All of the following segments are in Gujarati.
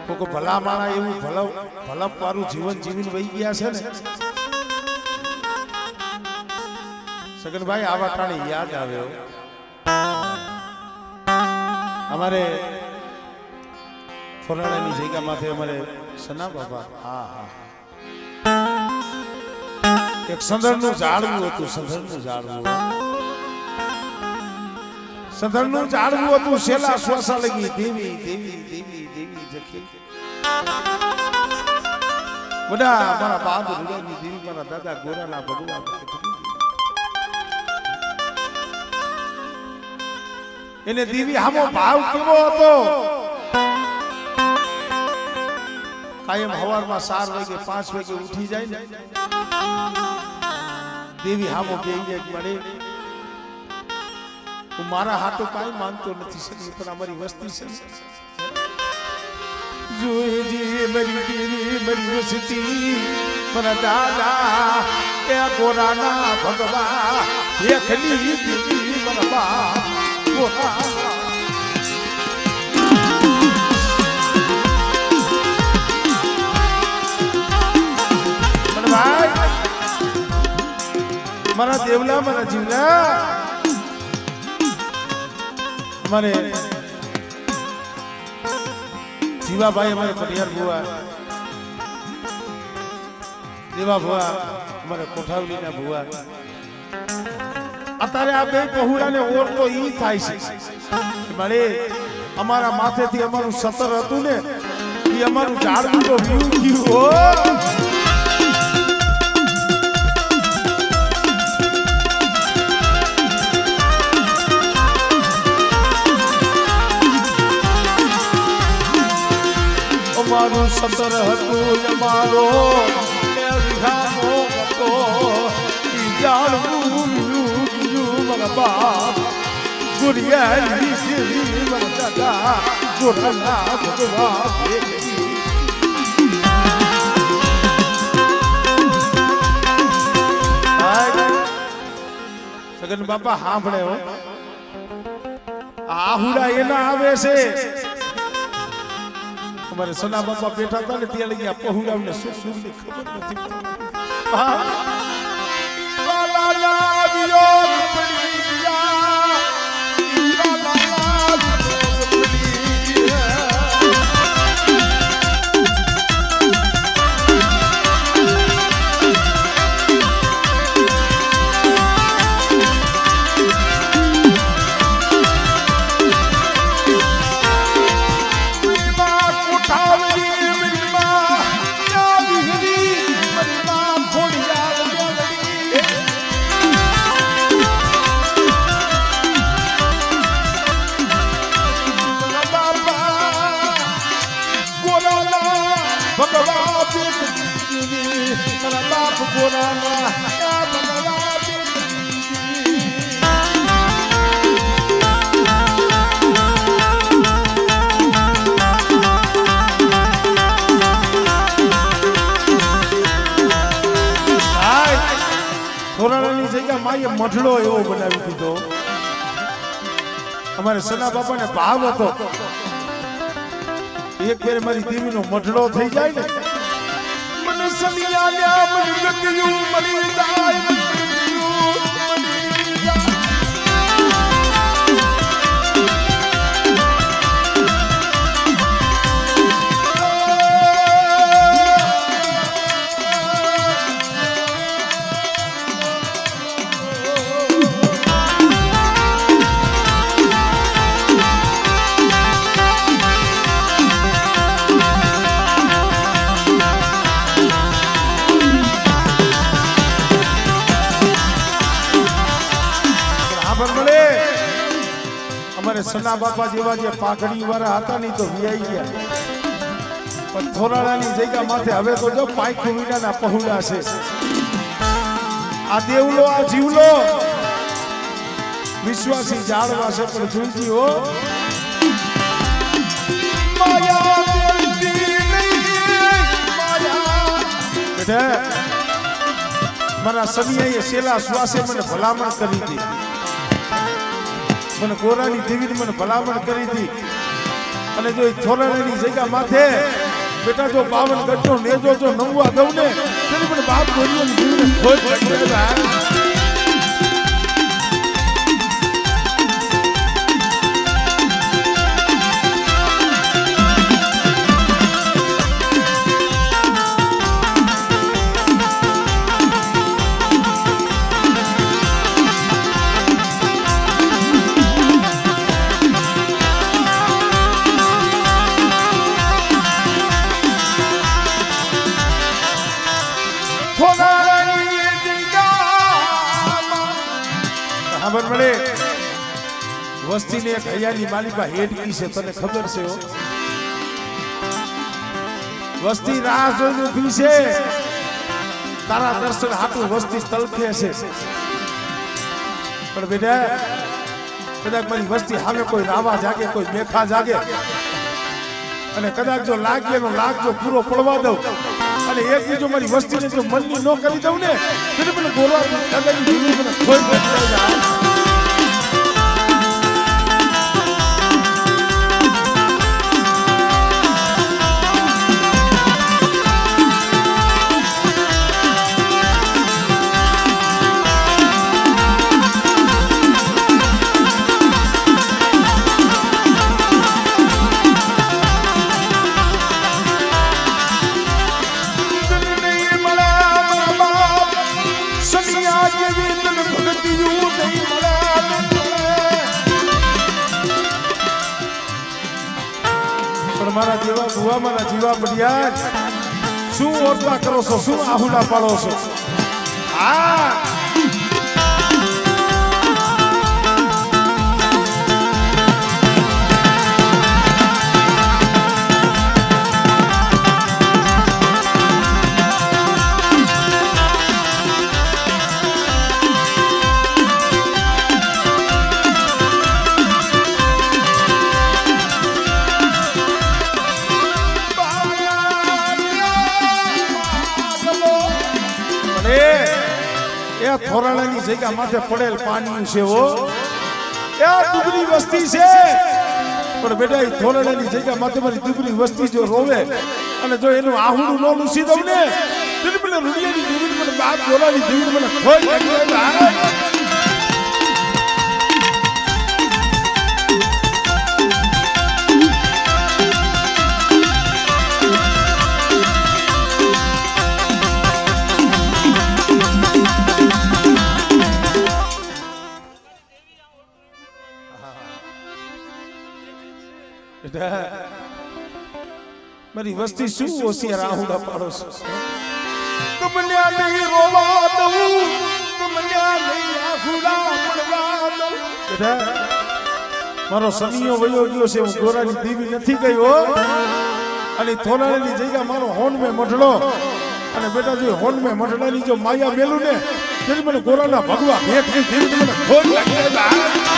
કોઈ ભલા માણા એવું ભલપ વાળું જીવન જીવીને વહી ગયા છે ને સગનભાઈ આવા ટાણી યાદ આવ્યો અમારે ફોરાણાની જગ્યામાંથી અમારે સના બાબા હા હા એક સંદરનું ઝાડવું હતું સંદરનું ઝાડવું હતું શેલા શ્વાસા લગી દેવી દેવી દેવી દેવી જખી બધા મારા બાપ રૂડાની દેવી મારા દાદા ગોરાના ભગવાન એને દેવી હામો ભાવ કેવો હતો કાયમ હવારમાં 4 વાગે 5 વાગે ઉઠી જાય ને દેવી હામો બેહીને મળે હું મારા હાથો કાંઈ માનતો નથી શકી પણ અમારી વસ્તી છે જોઈજી મારી દેવી મારી વસ્તી મારા દાદા એ ગોરાના ભગવા એકલી દેવી મારા બા ગોરા મારા દેવલા મારા જીવલા અમારે જીવાભાઈ અમારે કટિયાર ભુવા દેવા ભુવા અમારે કોઠાવલીના ભુવા અત્યારે આ બે પહોળાને ઓળખો ઈ થાય છે મારે અમારા માથેથી અમારું સતર હતું ને એ અમારું ઝાડવું તો વ્યૂ ગયું હો અમારું સતર હતું અમારો વિઘાનો હતો જાળવું મારા બાપ ગુરિયાની દેવી મારા દાદા ગોરાના ભગવા સગન બાપા સાંભળે હો આહુડા એના આવે છે અમારે સના બાપા બેઠા હતા ને ત્યાં લગી આ પહોળાવને સુખ સુખની ખબર નથી મઢડો એવો બનાવી દીધો અમારે સના બાપાને ભાવ હતો એક ફેર મારી દેવીનો મઢડો થઈ જાય ને મને સમિયાલ્યા મને ગતિયું મળી જાય સના બાપા જેવા જે પાઘડી વાળા હતા ને તો વિયાઈ ગયા પણ થોરાણાની જગ્યા માથે હવે તો જો પાંખું વિનાના પહોળા છે આ દેવલો આ જીવલો વિશ્વાસી જાળવા છે પણ જોઈજી હો બેટા મારા સમિયાએ સેલા શ્વાસે મને ભલામણ કરી હતી મને ગોરાની દેવીને મને ભલામણ કરી હતી અને જો એ થોરાણાની જગ્યા માથે બેટા જો 52 ગઢનો નેજો જો નમવા દઉં ને તેની પણ બાપ બોલીઓની જીવને ખોજ લાગી ખબર પડે વસ્તીને એક હૈયાની માલિકા હેડકી છે તને ખબર છે વસ્તી રાહ જોઈને ઊભી છે તારા દર્શન હાટું વસ્તી તલખે છે પણ બેટા કદાચ મારી વસ્તી સામે કોઈ રાવા જાગે કોઈ મેખા જાગે અને કદાચ જો લાગે એનો લાગ જો પૂરો પડવા દઉં અને એક બીજો મારી વસ્તીને જો મનની ન કરી દઉં ને તેને મને ગોરવા દાદાની જીવી મને ખોઈ પડી જાય મારા જેવા ભુવા મારા જીવા બડિયાર શું ઓરતા કરો છો શું આહુડા પાડો છો હા થોરાણાની જગ્યા માથે પડેલ પાણી છે ઓ એ દુબળી વસ્તી છે પણ બેટા એ થોરાણાની જગ્યા માથે મારી દુબળી વસ્તી જો રોવે અને જો એનું આહુડું નો લૂસી દઉં ને તેને મને રૂડિયાની જીવીને મને બાપ બોલાની જીવીને મને ખોઈ લાગી મારી વસ્તી શું હોશિયાર આહુડા પાડો છો તમને નહીં રોવા દઉં તમને નહીં આહુડા પડવા દઉં મારો સમિયો વયો ગયો છે હું ગોરાની દેવી નથી ગયો અને થોરાણાની જગ્યા મારો હોન મે મઢડો અને બેટા જો હોન મે મઢડાની જો માયા મેલું ને તેની મને ગોરાના ભગવા ભેટ ની દેવી મને ખોટ લાગી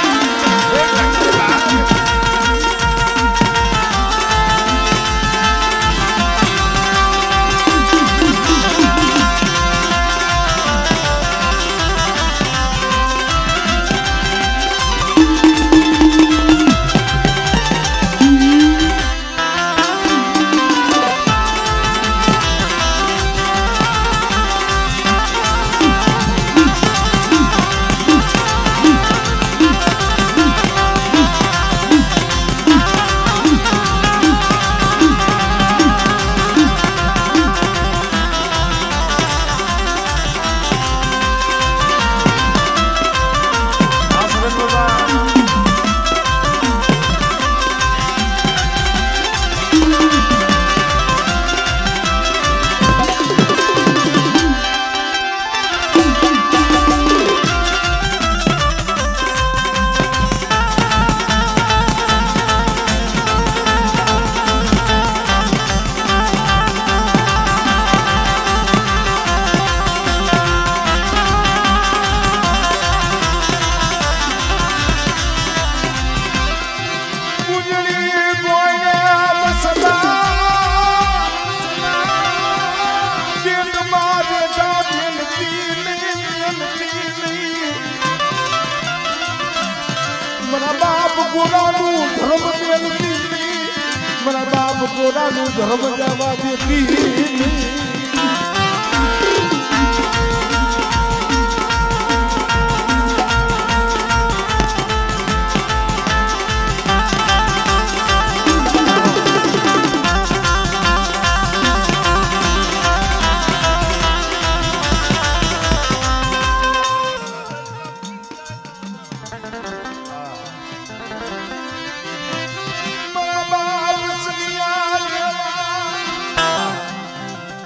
ગોરાનું ધર્મ જવા દેતી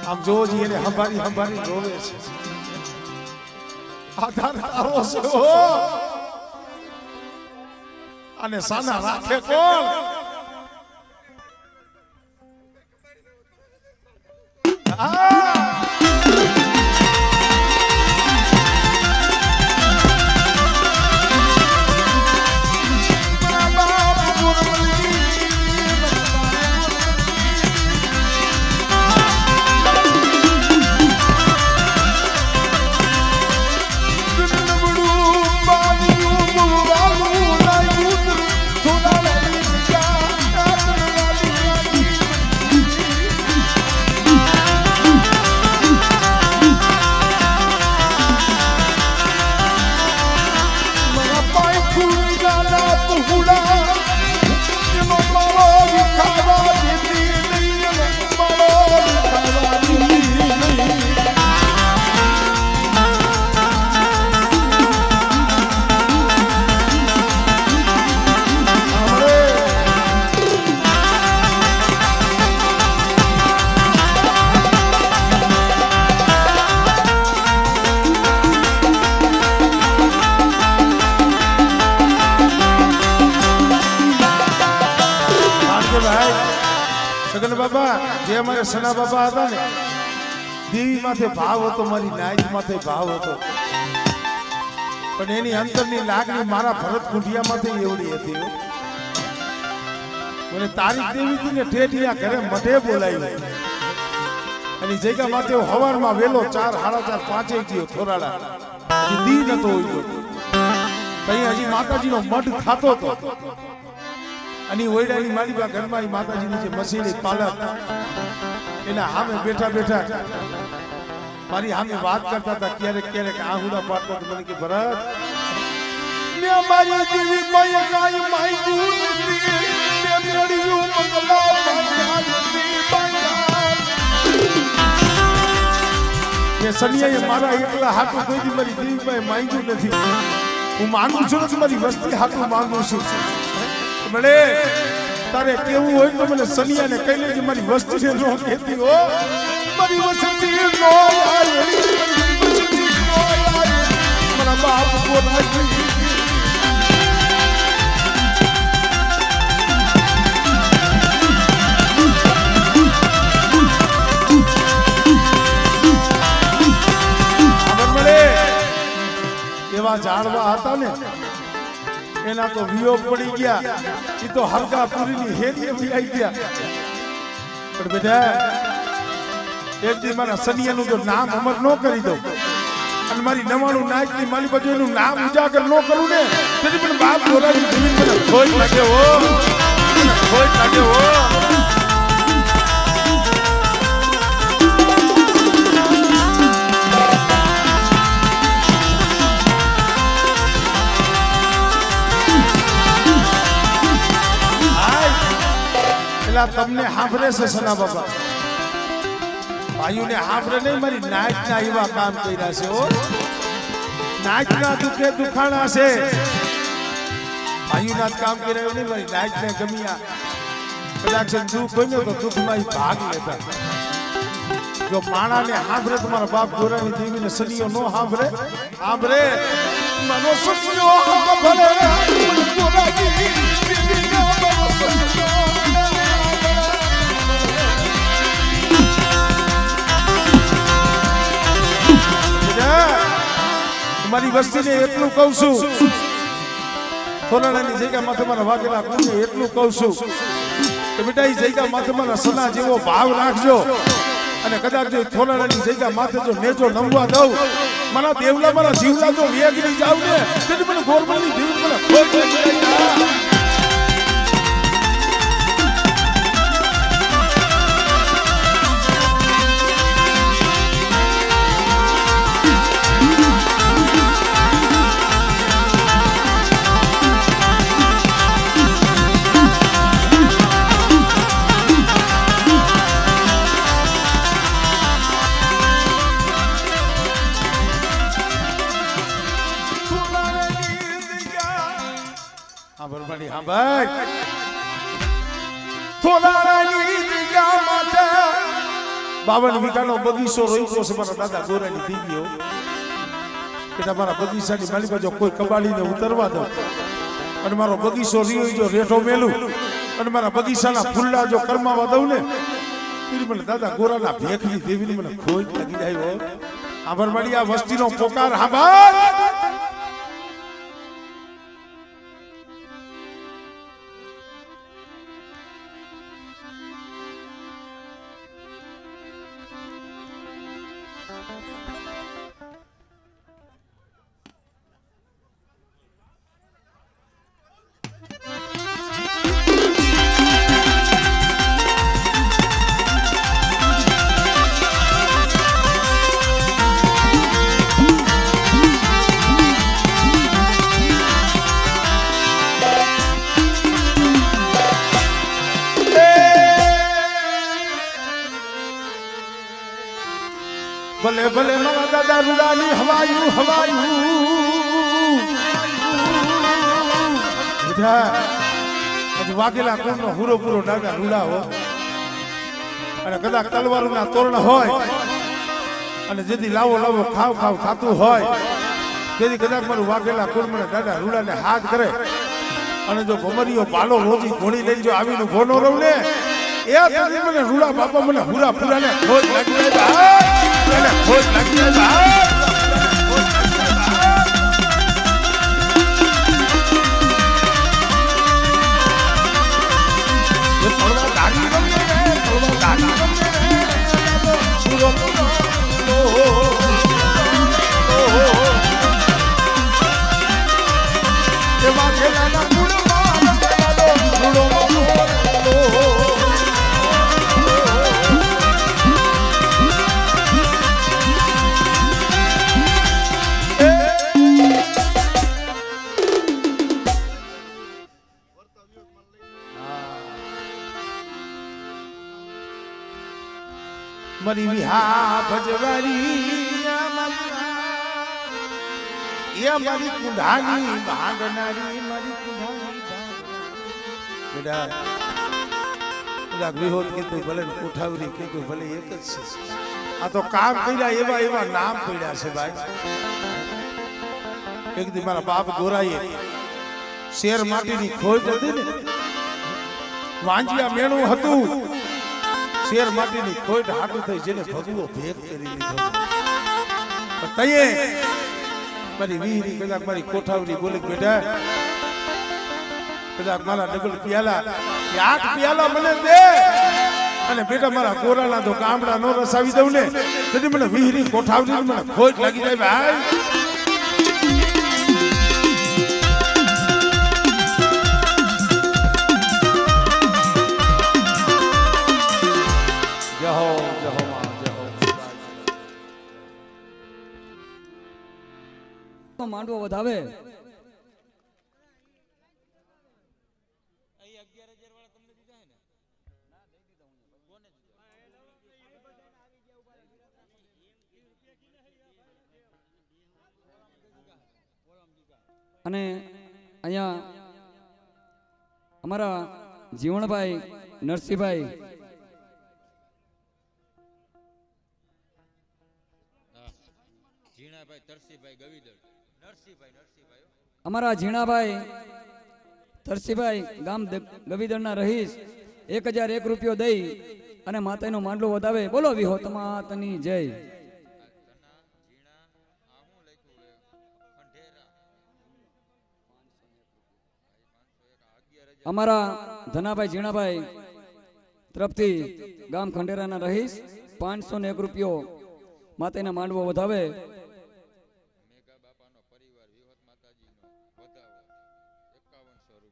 આમ જો જી એને હંભારી રોવે છે આધાર તારો છે હો અને સાના રાખે કોણ સગન બાબા જે અમારે સના બાબા હતા ને દેવી માથે ભાવ હતો મારી નાઈટ માથે ભાવ હતો પણ એની અંતરની લાગણી મારા ભરત કુંડિયા માથે એવડી હતી મને તારીખ દેવી હતી ને ઠેઠિયા ઘરે મઢે બોલાવી અને જગ્યા માથે હવારમાં વેલો 4, 4:30, 5 ગયો થોરાડા દી નતો હોય ત્યાં હજી માતાજીનો મઢ થતો હતો અને ઓયડાની માલિકા ઘરમાં માતાજીની જે મસીની પાલક એના સામે બેઠા મારી સામે વાત કરતા હતા ક્યારેક આહુડા પાડતા મને કે ભરત મે મારી દેવી કોઈ કાઈ માઈ જૂતી મે મેળ્યું મંગલા પાડતી કે સનિયાએ મારા એકલા હાથું કોઈ દી મારી દેવી પાસે માંગ્યું નથી હું માંગુ છું કે મારી વસ્તી હાથું માંગુ છું મળે તારે કેવું હોય તો મને સનિયાને કહી લેજે મારી વસ્તીને નો કહેતી હો મારી વસ્તી નો આયરી મારા બાપ બોલાવી મળે એવા ઝાડવા હતા ને એના તો વિયોગ પડી ગયા એ તો હરગાપુરીની હેરીએ બી આવી ગયા પણ બેટા એક દી મારા સનિયાનું જો નામ અમર ન કરી દઉં અને મારી 99 નાયકની માલી બાજુ એનું નામ ઉજાગર ન કરું ને તેથી પણ બાપ બોલાવી જમીન મને ખોઈ લાગે હો તમને હાંભરે છે સના બાબા ભાઈઓને હાંભરે નહીં મારી નાચના એવા કામ કર્યા છે હો નાચના દુખે દુખાણા છે ભાઈઓના કામ કર્યા નહીં મારી નાચને ગમ્યા કદાચ દુઃખ હોય ને તો દુઃખમાં ભાગ લેતા જો માણાને હાંભરે તમારા બાપ ગોરાની દેવીને સનિયો નો હાંભરે મનો સનિયો હાંભરે ગોરાની દેવીને મનો સનિયો મારી વસ્તીને એટલું કહું છું થોલાડાની જગ્યામાં તમારા વાગેલા કોને એટલું કહું છું કે બેટા એ જગ્યામાં તમારા સના જેવો ભાવ રાખજો અને કદાચ જો થોલાડાની જગ્યા માથે જો નેજો નમવા દઉં મારા દેવલા મારા જીવલા જો વેગરી જાવ ને તેથી મને ગોરમાની જીવ મને ખોટ હા ભાઈ થોડાની જગ્યા માટે 52 વીઘાનો બગીચો રોક્યો છે મારા દાદા ગોરાની દીકરીઓ કે તમારા બગીચાની માલી બાજુ કોઈ કબાડીને ઉતરવા દો અને મારો બગીચો રીયો જો રેઠો મેલું અને મારા બગીચાના ફૂલડા જો કરમાવા દઉં ને ઈ મને દાદા ગોરાના ભેખની દેવીની મને ખોજ લાગી જાય હો આંબરવાડી આ વસ્તીનો પોકાર હાંભળ ભલે ભલે મારા દાદા રૂડાની હવાયું વાઘેલા કુંડનો હુરો પૂરો દાદા રૂડા હો અને કદાચ તલવારના તોરણ હોય અને જેથી લાવો લાવો ખાવ ખાવ ખાતું હોય તેથી કદાચ મારું વાઘેલા કુંડ મને દાદા રૂડાને હાથ કરે અને જો ભમરીઓ પાલો રોજી ઘોડી લઈને જો આવીને ભોનો રહું ને એ તને મને રૂડા બાપા મને હુરા પૂરાને ખોજ લાગી જાય એને ખોજ લાગી જાય મરી વિહા ભજવારી એ મારી કુંઢાની ભાગનારી મારી કુંઢાની બેટા વિહોત કે તું ભલે કોઠાવરી કે તું ભલે એક જ છે આ તો કામ કર્યા એવા એવા નામ પડ્યા છે ભાઈ એક દી મારા બાપ ગોરાઈએ શેર માટીની ખોજ હતી ને વાંજિયા મેણું હતું શેર માટીની ખોટ હાટું થઈ જેને ભગવો ભેગ કરી લીધો તઈએ મારી વીરી કદાચ મારી કોઠાવરી બોલી બેટા કદાચ મારા ડબલ પિયાલા 8 પિયાલા મને દે અને બેટા મારા કોરાના તો ગામડા નો રસાવી દઉં ને તેથી મને વીરી કોઠાવરી મને ખોટ લાગી જાય ભાઈ માંડવો વધાવે અને અહીંયા અમારા જીવણભાઈ નરસિંહભાઈ અમારા ઝીણાભાઈ તરસીભાઈ ગામ ગવીદરના રહીશ 1001 રૂપિયો દઈ અને માતાનો માંડલો વધાવે બોલો વિહોત માતની જય અમારા ધનાભાઈ ઝીણાભાઈ તરફથી ગામ ખંડેરાના રહીશ 501 રૂપિયો માતાના માંડવો વધાવે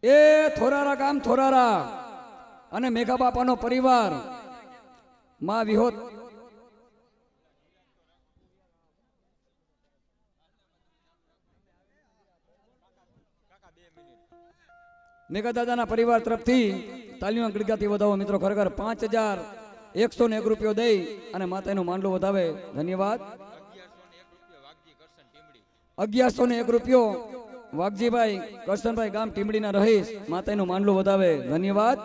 એ થોરારા ગામ થોરારા અને મેઘા બાપાનો પરિવાર માં વિહોત મેઘા દાદાના પરિવાર તરફથી તાલીમાં ગળગાથી વધાવો મિત્રો ખરેખર 5101 રૂપિયો દઈ અને માતાનો માંડલો વધાવે ધન્યવાદ 1101 રૂપિયો વાઘજીભાઈ કરશનભાઈ ગામ ટીમડીના રહીશ માતાનું માંડલું વધાવે ધન્યવાદ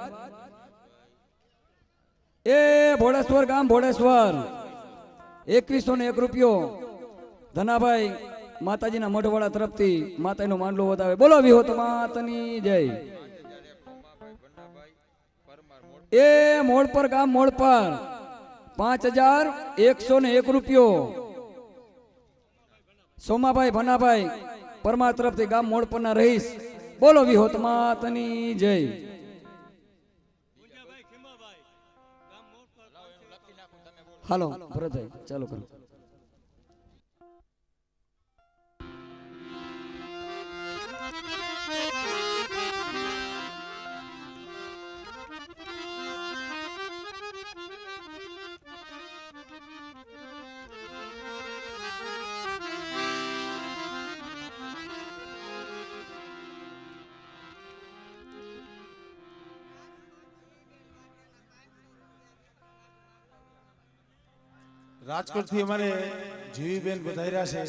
એ ભોળેશ્વર ગામ ભોળેશ્વર 2101 રૂપિયો ધનાભાઈ માતાજીના મઢવાળા તરફથી માતાનું માંડલું વધાવે બોલો વિહોત માતની જય એ મોડપર ગામ મોડપર 5101 રૂપિયો સોમાભાઈ ભનાભાઈ પરમાર તરફથી ગામ મોડપરના રહીશ બોલો વિહોત માતની જય હાલો ભરતભાઈ ચાલો કરો રાજકોટ થી અમારે જીવીબેન વધાર્યા છે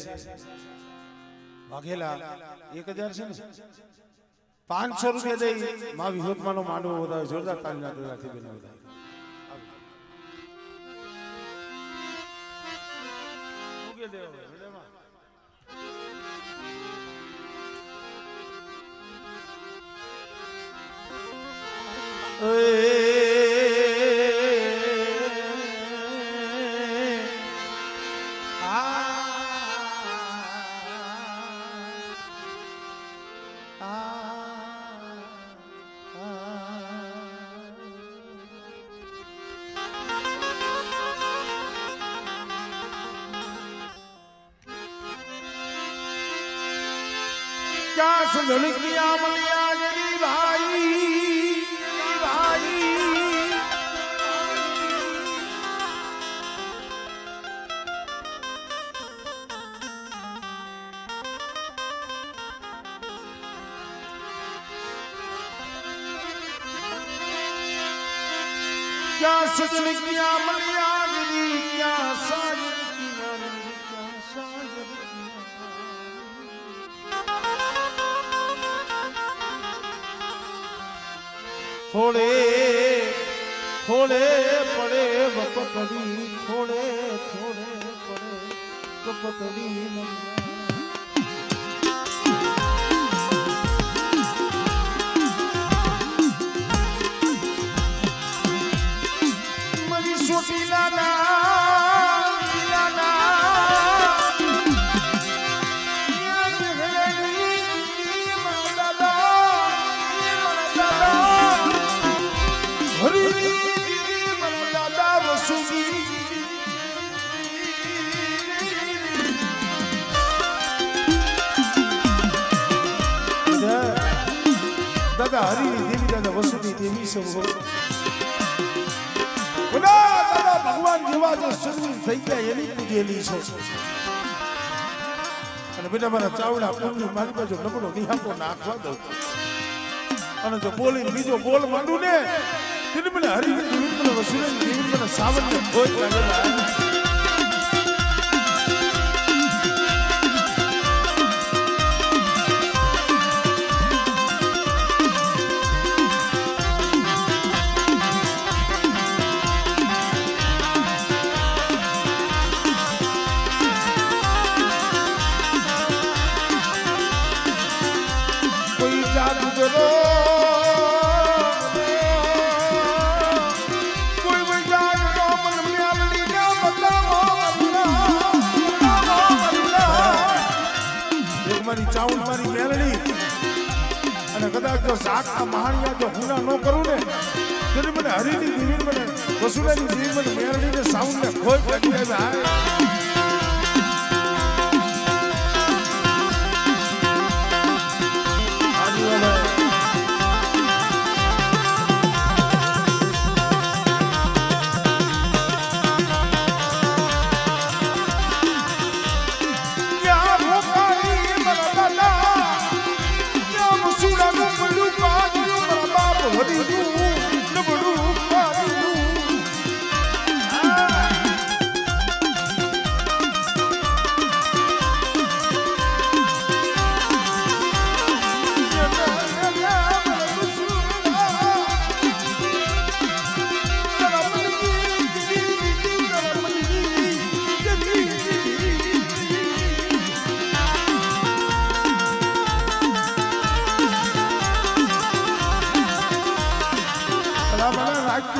વાઘેલા 1000 છે ને 500 રૂપિયા દઈ માં વિહોતમાનો માંડવો વધારે જોરદાર તાલીના દોરાથી બેન વધારે ઉગે દેવો વિડેમાં क्या सुन किया मलिया मेरी भाई क्या सुन किया मलिया मेरी क्या साजन किया क्या साजन थोड़े थोड़े पड़े वपकड़ी थोड़े थोड़े पड़े वपकड़ी मरी सोटी लाना दादा हरी देवी दादा वसुदी देवी सब हो बोला दादा भगवान જેવા જે સુરવીર થઈ ગયા એની પૂજેલી છે અને બેટા મારા ચાવડા પૂંજી મારી બાજુ નબળો નિહાકો નાખવા દઉં અને જો બોલી બીજો બોલ માંડું ને તેને મને હરી દેવી મને વસુદી દેવી મને સાવન્ય ભોજ લાગેલા ચાઉલ મારી મેલડી અને કદાચ જો સાકના મહાણિયા જો હુના ન કરું ને તો મને હરીની દીવી મને વસુલાની દીવી મને મેલડી ને સાઉન્ડ ને ખોઈ કાઢી આવે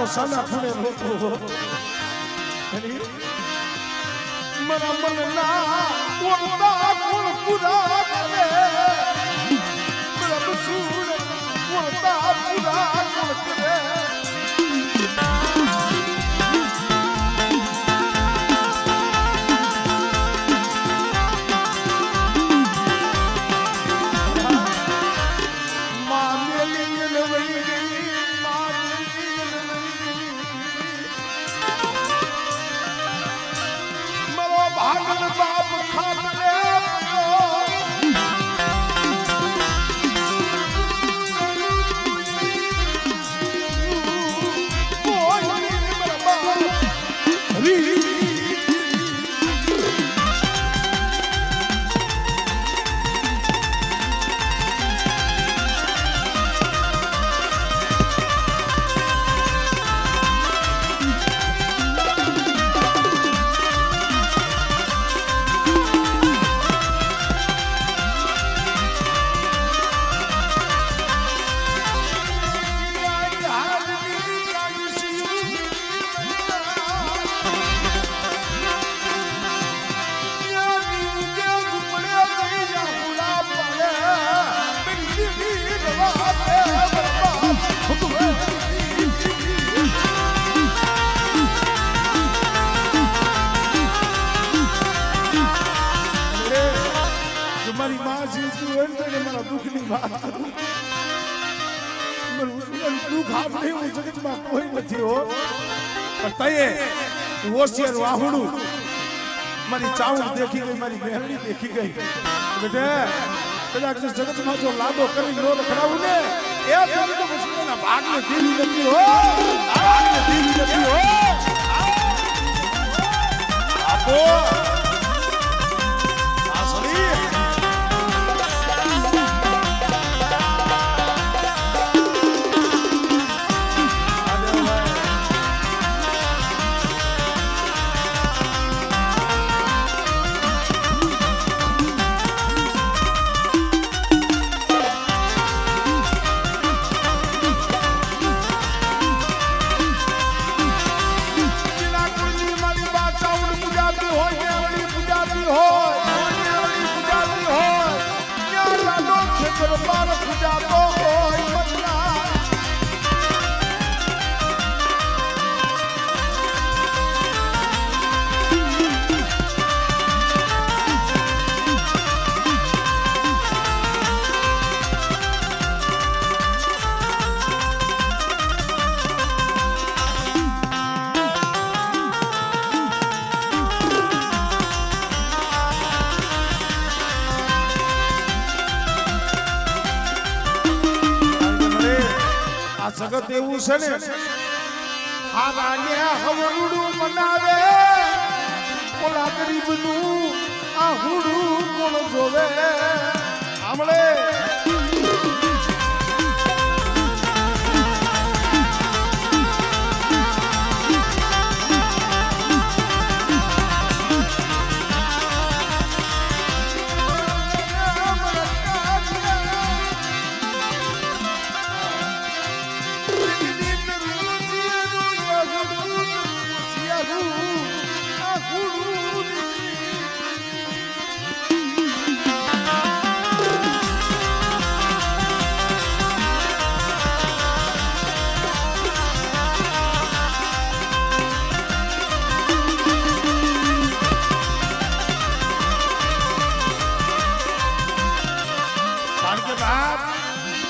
સાના ખૂણે રોતો મારા મનના ઓરતા કોણ પૂરા કરે મારા સૂર ઓરતા પૂરા કોણ કરે બાપ ખાટલે મારી માં જીવતી હોય ને તો મારા દુઃખની વાત કરું દુઃખ આપણે હું જગતમાં કોઈ નથી હો પણ તયે હોશિયાર વાહુડું મારી ચાઉં દેખી ગઈ મારી મહેરણી દેખી ગઈ બેટે કદાચ જગતમાં જો લાડો કરી નો રખડાવું ને એ તો મુશ્કેલના ભાગને દીવી નથી હો ભાગને દીવી નથી હો આપો જગત એવું છે ને હારાને હવડું બનાવે ઓલા ગરીબનું આ હુડું કોણ જોવે આમળે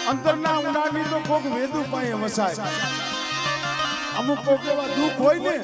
અંતરના ઊંડાની તો કોક વેદુ પાસે વસાય અમુક કોક એવા દુઃખ હોય ને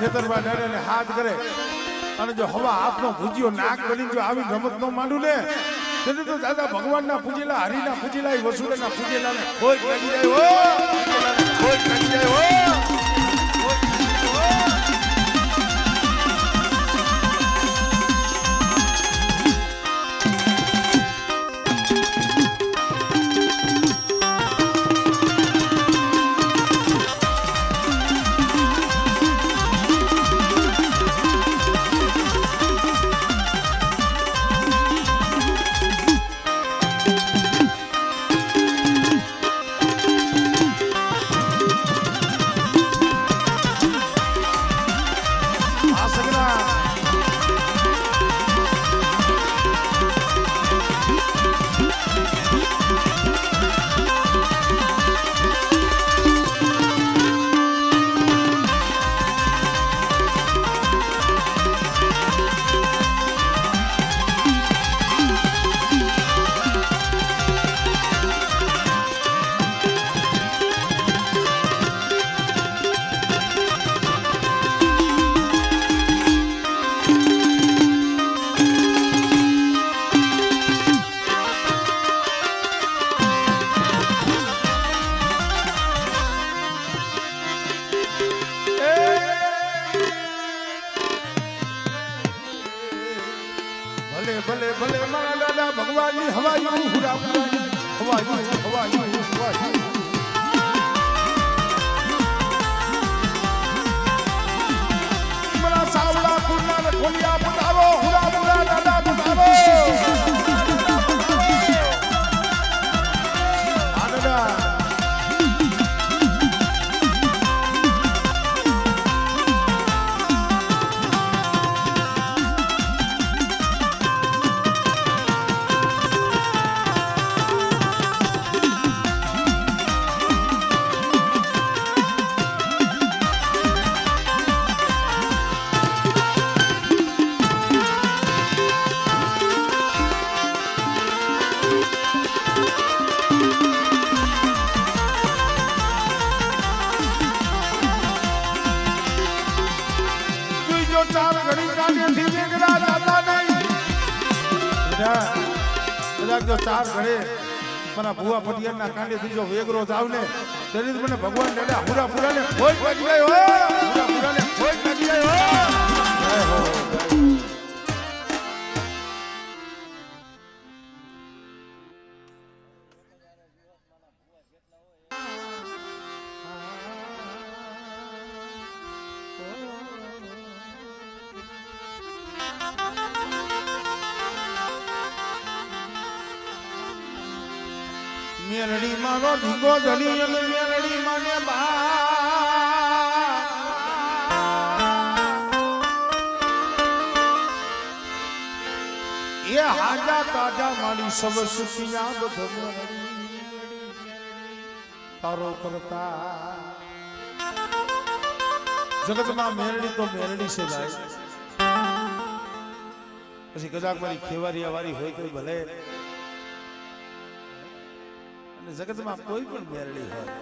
ખેતરમાં ડાળે ને હાથ કરે અને જો હવા હાથનો ભૂજ્યો નાક બની જો આવી રમત નો માંડું ને તેથી તો દાદા ભગવાનના પૂજેલા હરિના પૂજેલા વસુદેવના પૂજેલા ને કોઈ લાગી જાય હો કોઈ લાગી જાય હો ભલે ભલે મારા દાદા ભગવાનની હવાયું હુરા હવાયું મારા સાવડા કુંડા ને ખોલિયા પતાવો હુરા હુરા દાદા પતાવો આ દાદા ચાર ઘડી કાઢે થી જેગરા દાદા નહીં કદાચ જો ચાર ઘડે મારા ભુવા પટિયાના કાંડે થી જો વેગરો જાવ ને તેથી મને ભગવાન દાદા હુરા પુરા ને કોઈ લાગી જાય હો હુરા પુરા ને કોઈ લાગી જાય હો મેલડી મારો ધીગો ધની અને મેલડી માને બા એ હાજા તાજા મારી સબ સુખિયા બધો તારો કરતા જગતમાં મેલડી તો મેલડી છે ભાઈ પછી કદાચ મારી ખેવારિયા વાળી હોય તો ભલે જગતમાં કોઈ પણ મેરડી હોય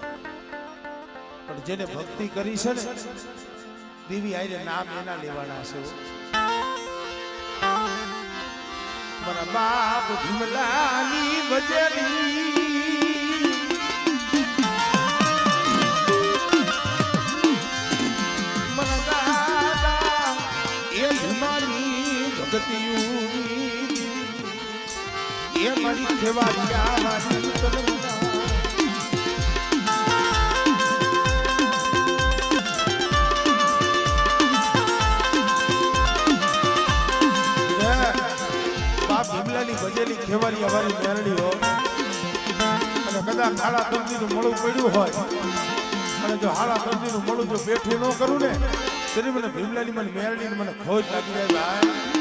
પણ જેને ભક્તિ કરી છે ને દેવી આઈને નામ એના લેવાના છે મારા બાપ ભીમલાની ભજેલી મારા દાદા એ ભીમાની ભક્તિયુની એ મારી ખેવારિયા વાળી તલવા ભીમલાની ભજેલી ખેવારી અમારી મેરડી હોય અને કદાચ હાડા તરજીનું મળું પડ્યું હોય અને જો હાડા તરજીનું મળું જો બેઠું ન કરું ને તેથી મને ભીમલાની મને મેરડી મને ખોજ લાગી જાય ભાઈ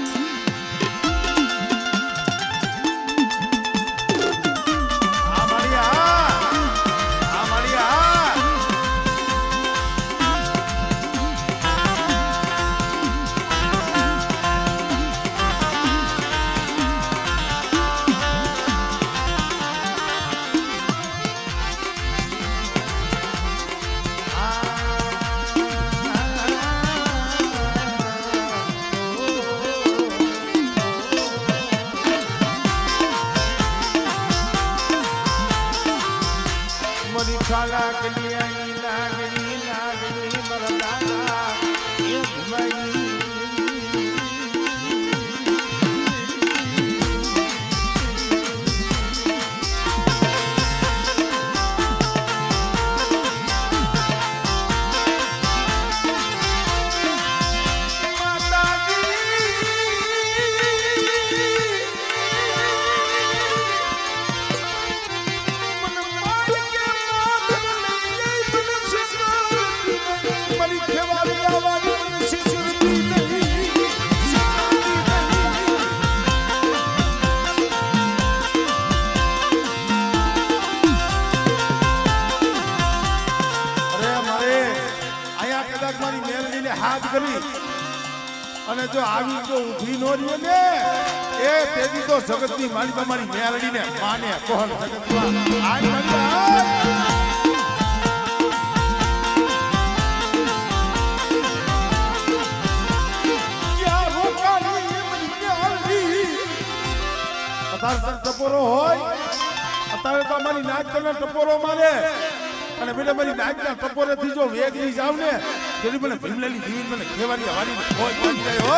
મેલડીને હાથ કરી અને જો આવી જો ઊભી નો રહે ને એ તેદી તો જગતની મારી તમારી મેલડીને માને કોહલ જગતમાં આય મારી આય ટપોરો હોય અત્યારે તો અમારી નાચ તને ટપોરો મારે અને બેટા મારી નાચના ટપોરેથી જો વેગી જાવ ને તેની મને ભીમલાની જીવી મને ખેવાની હવાની હોય પડી જાય હો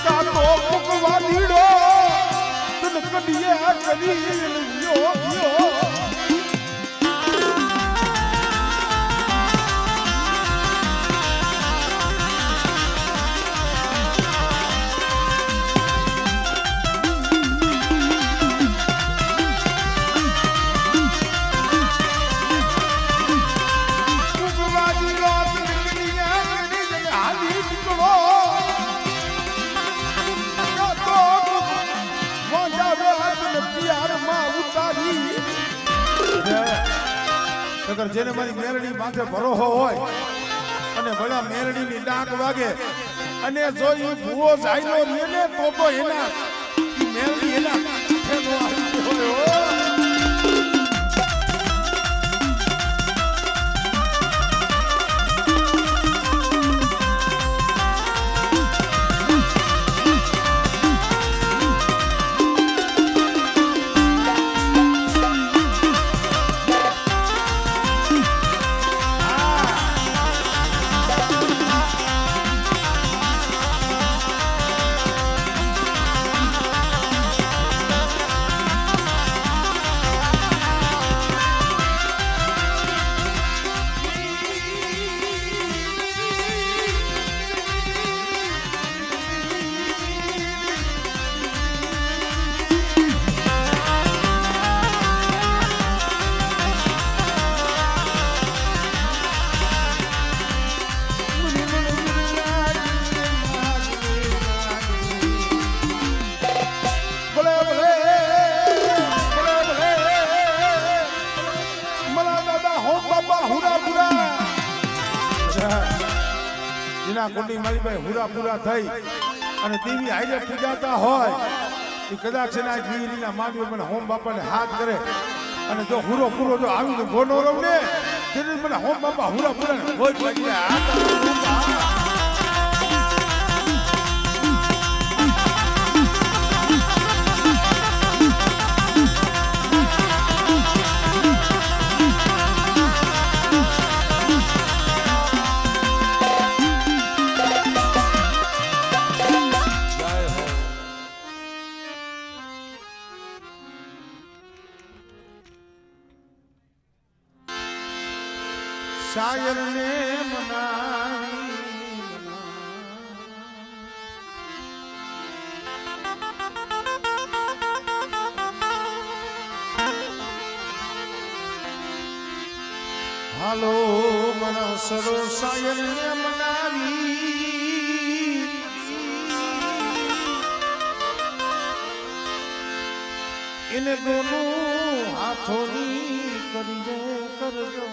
કાતો ભગવાનીડો તને કડીએ આ કડી યો યો અગર જેને મારી મેરડી માથે ભરોસો હોય અને ભલા મેરડીની ડાક વાગે અને જો એ ભૂવો જાયલો રહે ને તો એના ઈ મેરડી એના કાંઠે નો આવી હોય હો કુંડી મારી ભાઈ હુરા પૂરા થઈ અને દેવી હાજર પૂજાતા હોય એ કદાચ એના ગીરીના માંડવી મને હોમ બાપાને હાથ કરે અને જો હુરો પૂરો જો આવીને ગોનો રવ ને તેને મને હોમ બાપા હુરા પૂરાને હોય લાગી શાયર ને મનાવી હાલો મના સરો શાયર ને મનાવી એને દોનું હાથોની કરીએ કરજો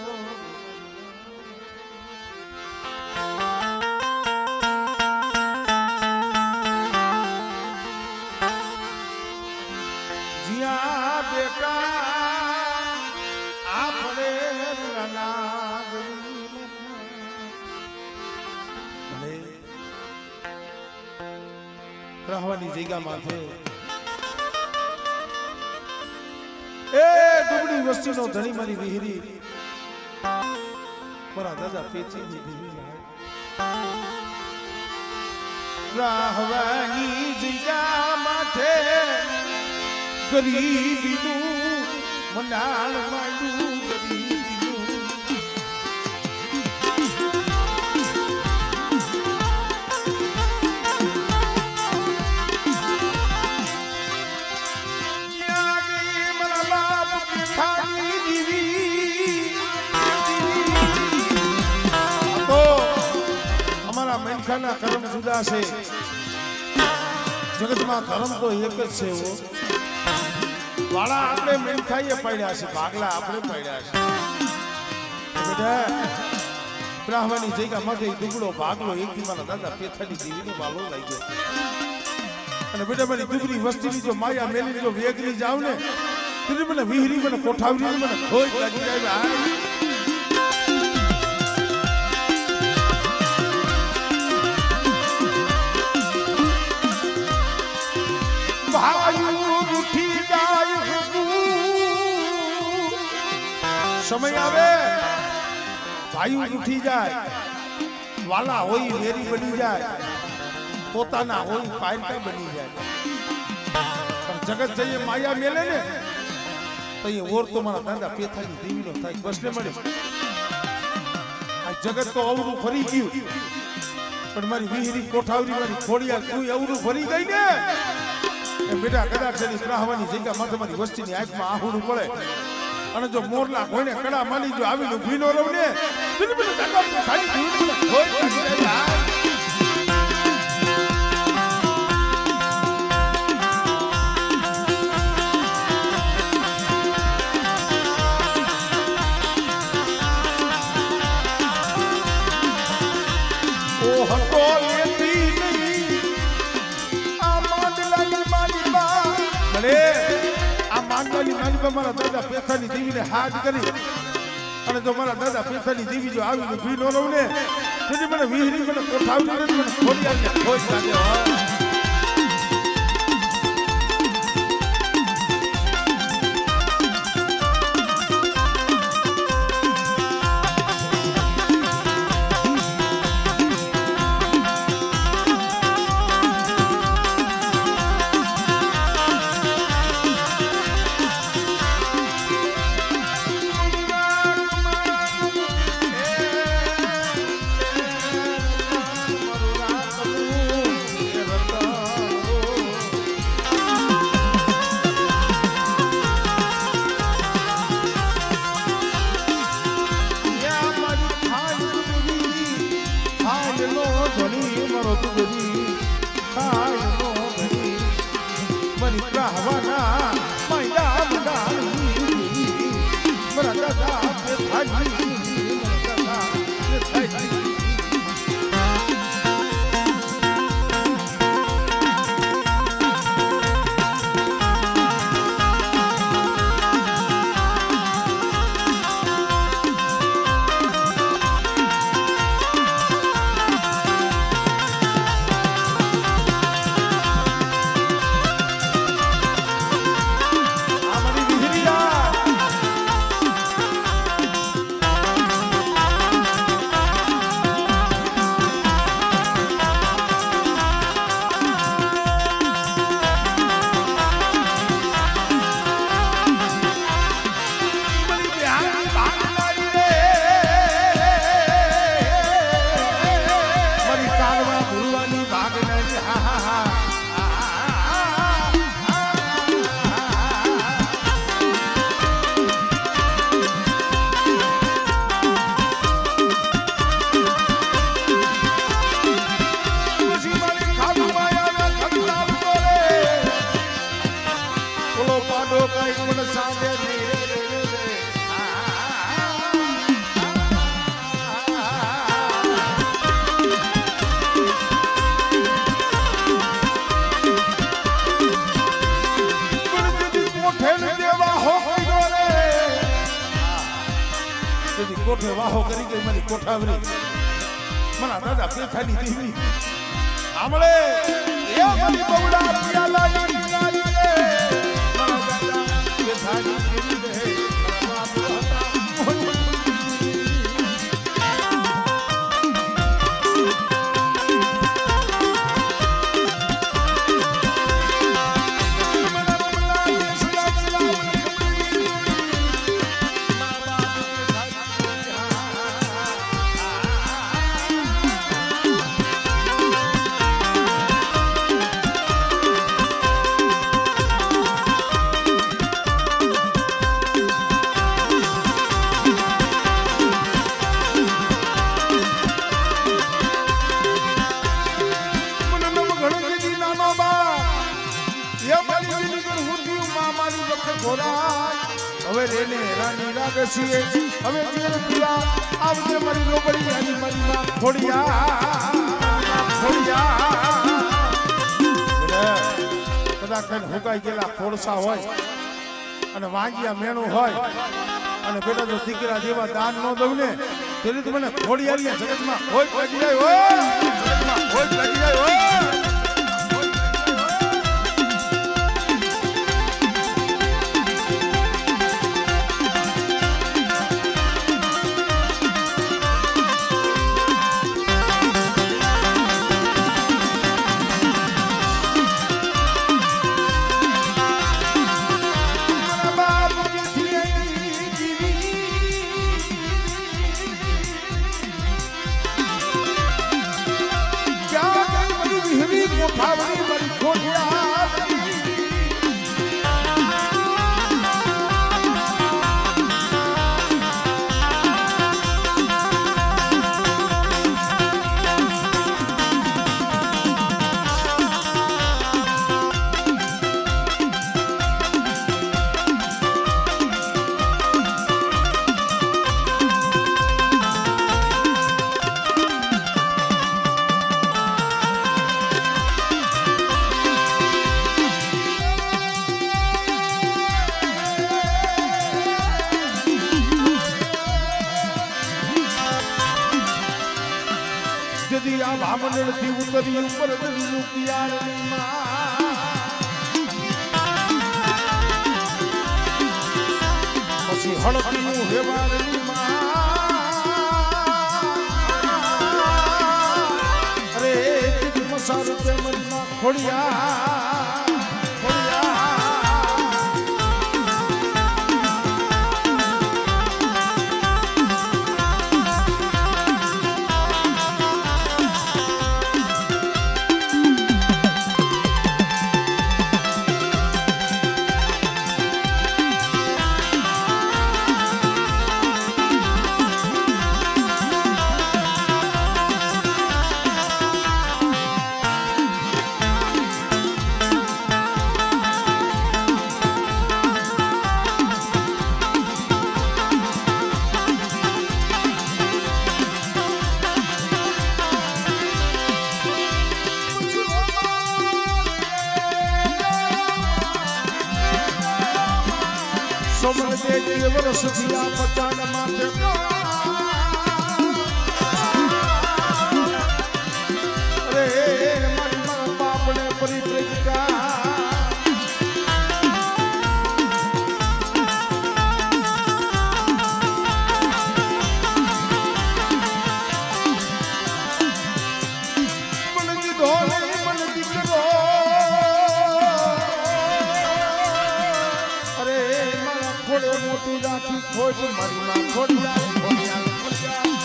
રહવાની જગ્યા માથે એ દુબળી વસ્તીનો ધણી મારી વિહરી મારા દાદા પેચીની વિહરી રહવાની જગ્યા માથે ગરીબીનું મનાલ માંડું મેનખાના કર્મ જુદા છે જગતમાં ધર્મ તો એક જ છે એવો વાળા આપણે મેંખાઈએ પડ્યા છે ભાગલા આપણે પડ્યા છે બેટા બ્રાહ્મણની જગ્યા માથે દુબળો ભાગલો એક દીવાના દાદા પેથાની દેવીનો વાલો લઈ ગયો અને બેટા મારી દુબળી વસ્તીની જો માયા મેલી જો વેગરી જાવ ને તો મને વિહરી મને કોઠાવરી મને ખોઈ લાગી જાય સમય આવે ભાઈ ઉઠી જાય વાલા હોય વેરી બની જાય પોતાના હોય પાયકા બની જાય પણ જગત જઈએ માયા મેલે ને તો એ ઓર તો મારા દાદા પેથાની દેવીનો થાય બસને મળે આ જગત તો અવરું ફરી ગયું પણ મારી વિહરી કોઠાવરી મારી ખોડિયાર તું અવરું ફરી ગઈ ને એ બેટા કદાચ એની બ્રાહ્મણની જગ્યા માથે મારી વસ્તીની આંખમાં આહુડું પડે અને જો મોરલા કોઈને કડા માલી જો આવીને ભીનો રહું ને મારા દાદા પેથાની દેવીને હાથ કરી અને જો મારા દાદા પેથાની દેવી જો આવીને ભીનો રહું ને તેથી મને વિહરી મને કોઠાવડી મને ખોડિયાને ખોજ લાગે કોઠે વાહો કરી ગઈ મારી કોઠાવરી મારા દાદા પેથાની દેવી આમળે એ મારી બવડા પિયા લાગી લાગી રે મારા દાદા પેથાની દેવી રે મારા બાપ હતા મારી લીલી ગણ હુંદી મારી વખત ઘોરાય હવે રેને રાની રાગે છીએ હવે જેર પીવા આવજે મારી લોબડી આની મારી માં ખોડિયા કદાચ કઈ હુકાઈ ગયેલા ખોડસા હોય અને વાંગિયા મેણું હોય અને બેટા જો દીકરા જેવા દાન ન દઉં ને તેની તો મને ખોડિયારી જગતમાં કોઈ લાગી જાય હોય જગતમાં કોઈ લાગી જાય હોય ભાવની મારી ખોડિયા જદી આ ભામણ થી ઉતરી ઉપર જદી કિયારની માં પછી હળકીનું હેવારની માં અરે તીજ મસાર તે મનમાં ખોડિયા સોમન દેજી વરસ થયા પચાન માથે અરે મારી મારા બાપને પરિપ્રેજિકા મન દીધો મન દીકરો અરે ખોડે મોટી રાખી ખોટ મારી માં ખોડિયા ખોડિયા ખોડિયા